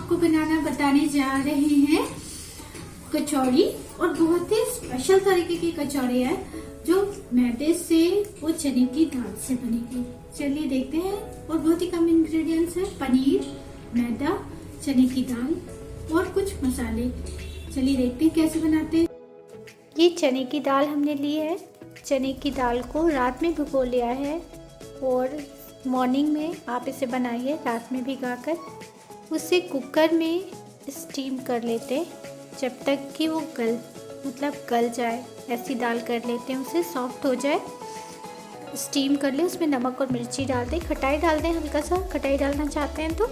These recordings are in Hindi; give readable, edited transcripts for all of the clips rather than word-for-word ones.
आपको बनाना बताने जा रहे हैं कचौड़ी, और बहुत ही स्पेशल तरीके की कचौड़ी है जो मैदे से और चने की दाल से बनेगी। चलिए देखते हैं। और बहुत ही कम इंग्रेडिएंट्स है, पनीर, मैदा, चने की दाल और कुछ मसाले। चलिए देखते हैं कैसे बनाते हैं। ये चने की दाल हमने ली है। चने की दाल को रात में भिगो लिया है और मॉर्निंग में आप इसे बनाइए रात में भिगाकर। उसे कुकर में स्टीम कर लेते हैं जब तक कि वो गल जाए। ऐसी दाल कर लेते हैं, उसे सॉफ्ट हो जाए। स्टीम कर ले, उसमें नमक और मिर्ची डाल दें, खटाई डाल दें, हल्का सा खटाई डालना चाहते हैं तो,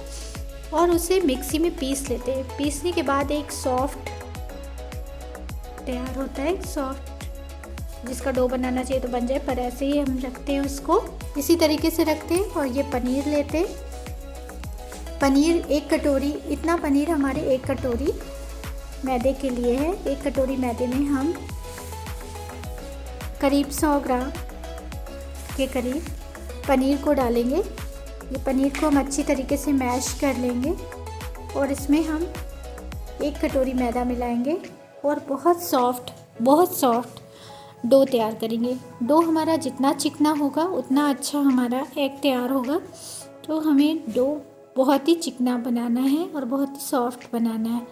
और उसे मिक्सी में पीस लेते हैं। पीसने के बाद एक सॉफ्ट तैयार होता है, सॉफ्ट जिसका डो बनाना चाहिए तो बन जाए, पर ऐसे ही हम रखते हैं उसको, इसी तरीके से रखते हैं। और ये पनीर लेते हैं। पनीर 1 कटोरी, इतना पनीर हमारे 1 कटोरी मैदे के लिए है। 1 कटोरी मैदे में हम करीब 100 ग्राम के करीब पनीर को डालेंगे। ये पनीर को हम अच्छी तरीके से मैश कर लेंगे और इसमें हम 1 कटोरी मैदा मिलाएंगे और बहुत सॉफ्ट डो तैयार करेंगे। डो हमारा जितना चिकना होगा उतना अच्छा हमारा एग तैयार होगा। तो हमें डो बहुत ही चिकना बनाना है और बहुत ही सॉफ्ट बनाना है।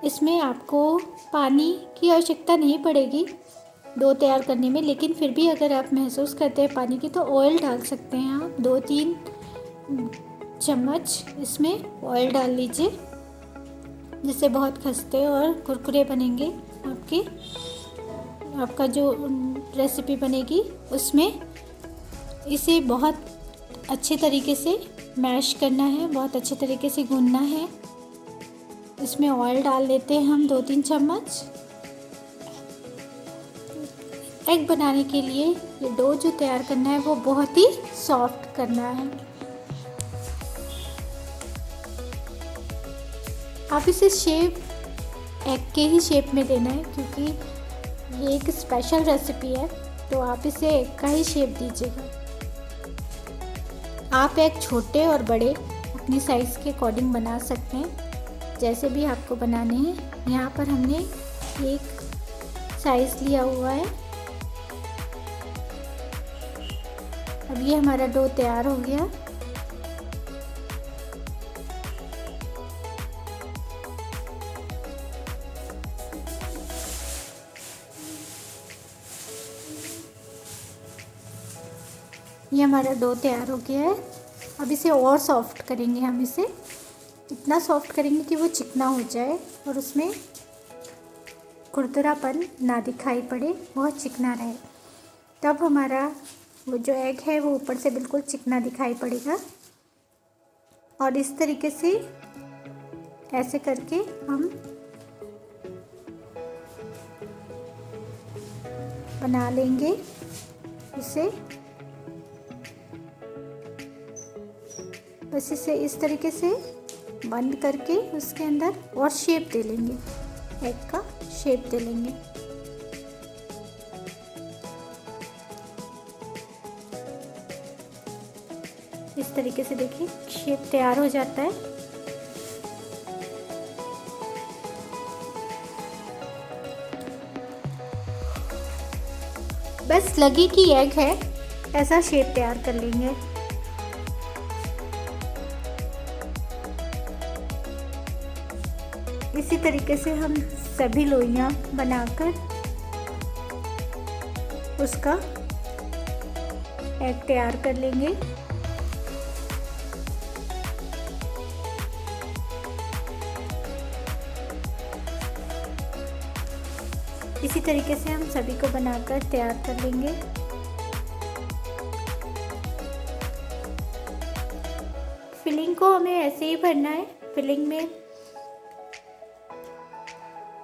इसमें आपको पानी की आवश्यकता नहीं पड़ेगी डो तैयार करने में, लेकिन फिर भी अगर आप महसूस करते हैं पानी की तो ऑयल डाल सकते हैं आप। 2-3 चम्मच इसमें ऑयल डाल लीजिए, जिससे बहुत खस्ते और कुरकुरे बनेंगे। आपका जो रेसिपी बनेगी उसमें इसे बहुत अच्छे तरीके से मैश करना है, बहुत अच्छे तरीके से गूंदना है। इसमें ऑयल डाल लेते हैं हम 2-3 चम्मच। एग बनाने के लिए ये डो जो तैयार करना है वो बहुत ही सॉफ्ट करना है। आप इसे शेप एग के ही शेप में देना है, क्योंकि ये एक स्पेशल रेसिपी है, तो आप इसे एग का ही शेप दीजिएगा। आप एग छोटे और बड़े अपनी साइज़ के अकॉर्डिंग बना सकते हैं, जैसे भी आपको बनाने हैं। यहाँ पर हमने एक साइज़ लिया हुआ है। अब ये हमारा डो तैयार हो गया। ये हमारा डो तैयार हो गया है। अब इसे और सॉफ्ट करेंगे हम इसे, इतना सॉफ्ट करेंगे कि वो चिकना हो जाए और उसमें कुरकुरापन ना दिखाई पड़े, बहुत चिकना रहे। तब हमारा वो जो एग है वो ऊपर से बिल्कुल चिकना दिखाई पड़ेगा। और इस तरीके से ऐसे करके हम बना लेंगे इसे। बस इसे इस तरीके से बंद करके उसके अंदर और शेप दे लेंगे, एग का शेप दे लेंगे। इस तरीके से देखिए शेप तैयार हो जाता है। बस लगे कि एग है ऐसा शेप तैयार कर लेंगे। इसी तरीके से हम सभी लोइयां बनाकर उसका एग तैयार कर लेंगे। इसी तरीके से हम सभी को बनाकर तैयार कर लेंगे। फिलिंग को हमें ऐसे ही भरना है। फिलिंग में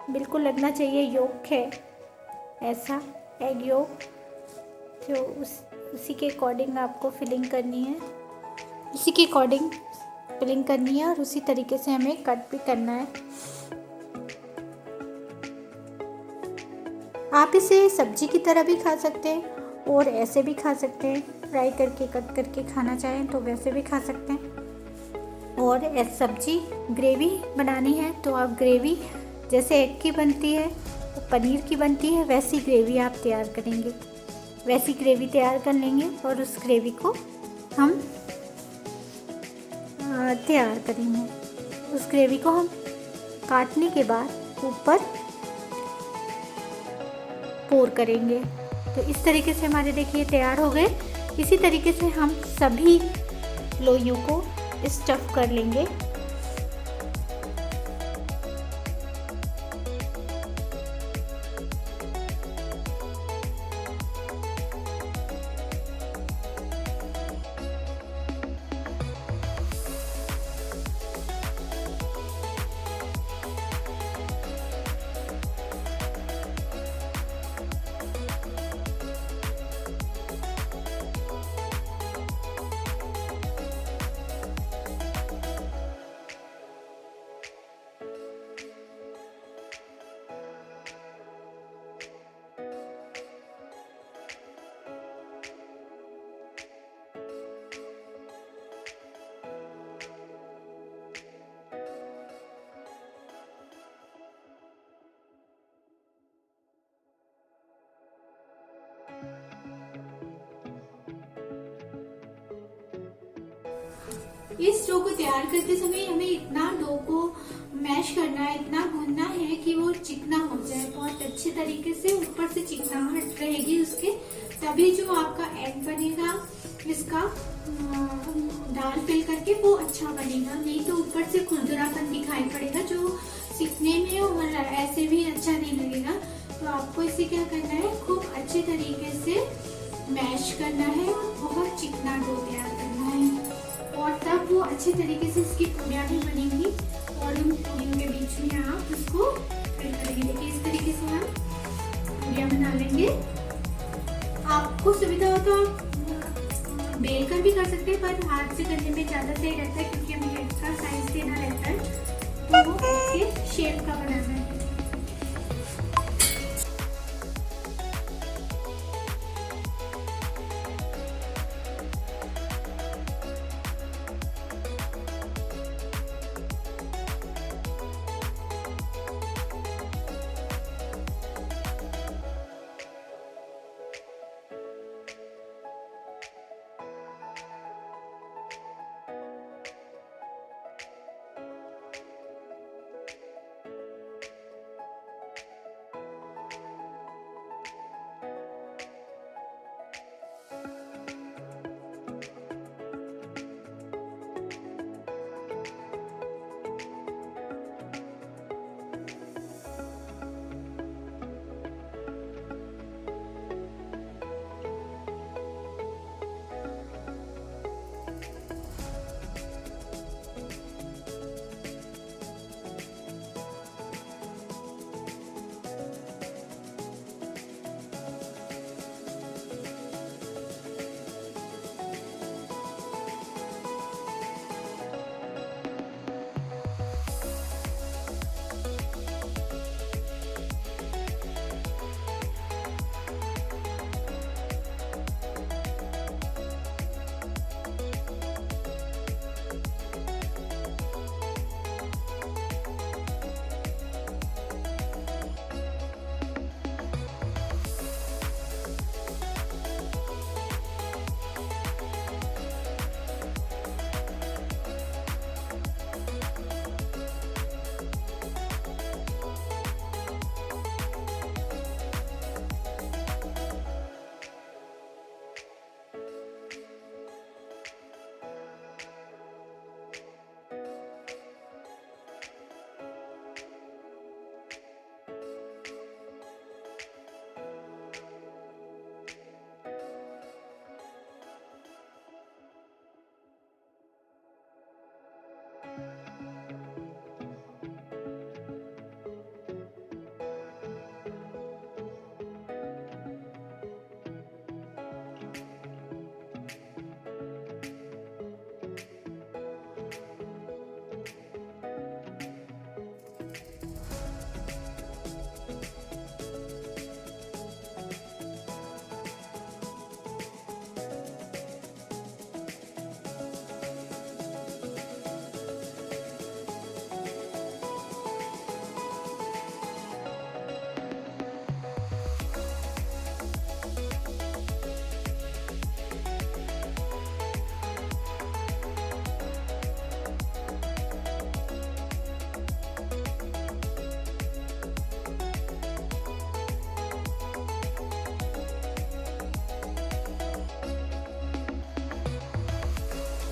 बिल्कुल लगना चाहिए योक है, ऐसा एग योक, जो उसी के अकॉर्डिंग आपको फिलिंग करनी है, उसी के अकॉर्डिंग फिलिंग करनी है और उसी तरीके से हमें कट भी करना है। आप इसे सब्जी की तरह भी खा सकते हैं और ऐसे भी खा सकते हैं, फ्राई करके कट करके खाना चाहें तो वैसे भी खा सकते हैं। और सब्जी ग्रेवी बनानी है तो आप ग्रेवी जैसे एग की बनती है, पनीर की बनती है, वैसी ग्रेवी आप तैयार करेंगे। वैसी ग्रेवी तैयार कर लेंगे और उस ग्रेवी को हम तैयार करेंगे। उस ग्रेवी को हम काटने के बाद ऊपर पोर करेंगे। तो इस तरीके से हमारे देखिए तैयार हो गए। इसी तरीके से हम सभी लोइयों को स्टफ़ कर लेंगे। इस डो को तैयार करते समय हमें इतना डो को मैश करना है, इतना गूंदना है कि वो चिकना हो जाए बहुत अच्छे तरीके से। ऊपर से चिकनाहट रहेगी उसके, तभी जो आपका एग बनेगा इसका दाल फिल करके वो अच्छा बनेगा। नहीं तो ऊपर से खुरदुरापन दिखाई पड़ेगा जो सीखने में और ऐसे भी अच्छा नहीं लगेगा। तो आपको इसे क्या करना है, खूब अच्छे तरीके से मैश करना है और बहुत चिकना डो तैयार करना है। और तब वो अच्छे तरीके से इसकी पूरियाँ भी बनेंगी और उन पूरियों के बीच में आप उसको फिल करेंगे। देखिए इस तरीके से हम पूरियाँ बना लेंगे। आपको सुविधा हो तो आप बेल कर भी कर सकते हैं, पर हाथ से करने में ज़्यादा सही रहता है क्योंकि हमें एक्स्ट्रा साइज देना रहता है तो वो इसके शेप का बनाना है।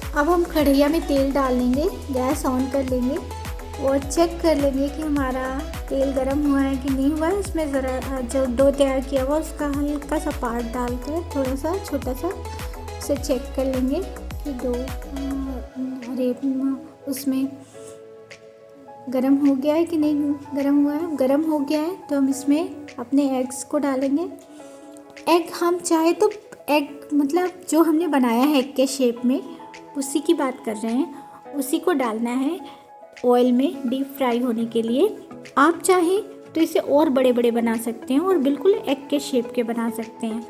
अब हम कढ़ैया में तेल डाल लेंगे, गैस ऑन कर लेंगे और चेक कर लेंगे कि हमारा तेल गर्म हुआ है कि नहीं हुआ है। इसमें ज़रा जो डो तैयार किया हुआ उसका हल्का सा पार्ट डालकर थोड़ा सा छोटा सा उसे चेक कर लेंगे कि डो उसमें गरम हो गया है कि नहीं गरम हुआ है। गरम हो गया है तो हम इसमें अपने एग्स को डालेंगे। एग हम चाहे तो एग मतलब जो हमने बनाया है एग के शेप में उसी की बात कर रहे हैं, उसी को डालना है ऑयल में डीप फ्राई होने के लिए। आप चाहें तो इसे और बड़े बड़े बना सकते हैं और बिल्कुल एग के शेप के बना सकते हैं।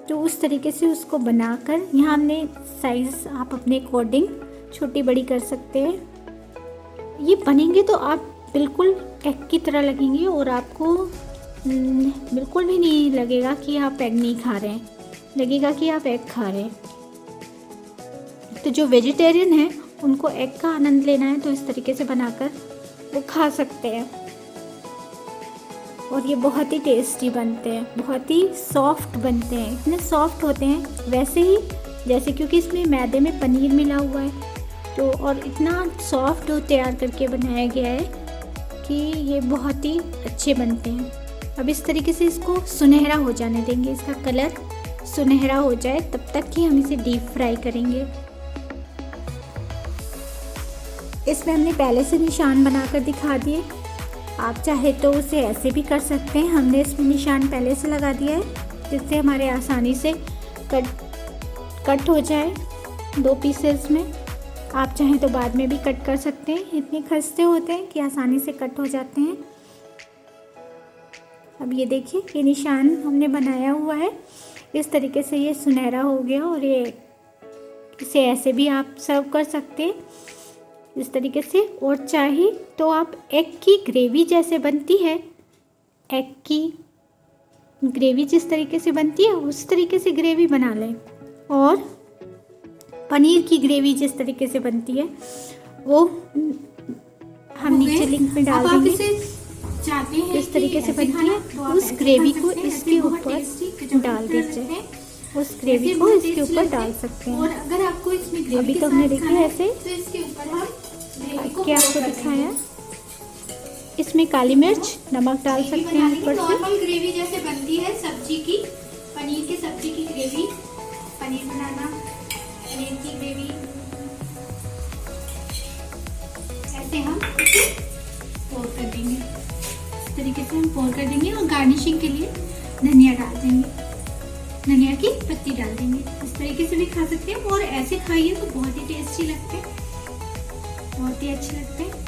तो उस तरीके से उसको बनाकर यहाँ हमने साइज़ आप अपने अकॉर्डिंग छोटी बड़ी कर सकते हैं। ये बनेंगे तो आप बिल्कुल एग की तरह लगेंगे और आपको बिल्कुल भी नहीं लगेगा कि आप एग नहीं खा रहे हैं, लगेगा कि आप एग खा रहे हैं। तो जो वेजिटेरियन है उनको एग का आनंद लेना है तो इस तरीके से बनाकर वो खा सकते हैं। और ये बहुत ही टेस्टी बनते हैं, बहुत ही सॉफ्ट बनते हैं, इतने सॉफ्ट होते हैं वैसे ही जैसे, क्योंकि इसमें मैदे में पनीर मिला हुआ है तो और इतना सॉफ्ट डो तैयार करके बनाया गया है कि ये बहुत ही अच्छे बनते हैं। अब इस तरीके से इसको सुनहरा हो जाने देंगे, इसका कलर सुनहरा हो जाए तब तक कि हम इसे डीप फ्राई करेंगे। इसमें हमने पहले से निशान बनाकर दिखा दिए, आप चाहे तो उसे ऐसे भी कर सकते हैं। हमने इसमें निशान पहले से लगा दिया है जिससे हमारे आसानी से कट हो जाए 2 पीसेस में। आप चाहें तो बाद में भी कट कर सकते हैं, इतने खस्ते होते हैं कि आसानी से कट हो जाते हैं। अब ये देखिए ये निशान हमने बनाया हुआ है, इस तरीके से ये सुनहरा हो गया और ये इसे ऐसे भी आप सर्व कर सकते हैं इस तरीके से। और चाहे तो आप एग की ग्रेवी जैसे बनती है, एग की ग्रेवी जिस तरीके से बनती है उस तरीके से ग्रेवी बना लें। और पनीर की ग्रेवी जिस तरीके से बनती है वो हम नीचे लिंक में डाल देंगे। चाहते हैं इस तरीके से बनती है तो उस ग्रेवी को इसके ऊपर डाल दीजिए, उस ग्रेवी को इसके ऊपर डाल सकते हैं। और अगर आपको इसमें ग्रेवी अभी के तो हमने साथ देखा खाना है, ऐसे तो इसके ऊपर हम ग्रेवी को क्या आपको दिखाया। इसमें काली मिर्च नमक डाल सकते हैं ऊपर से। नॉर्मल ग्रेवी जैसे बनती है सब्जी की, पनीर की सब्जी की ग्रेवी, पनीर बनाना, पनीर की ग्रेवी, ऐसे हम पोर कर देंगे। इस तरीके से हम पोर कर देंगे और गार्निशिंग के लिए धनिया डाल देंगे, धनिया की पत्ती डाल देंगे। इस तरीके से भी खा सकते हैं और ऐसे खाइए तो बहुत ही टेस्टी लगते हैं, बहुत ही अच्छे लगते हैं।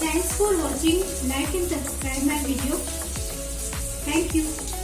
Thanks for watching. Like and subscribe my video. Thank you.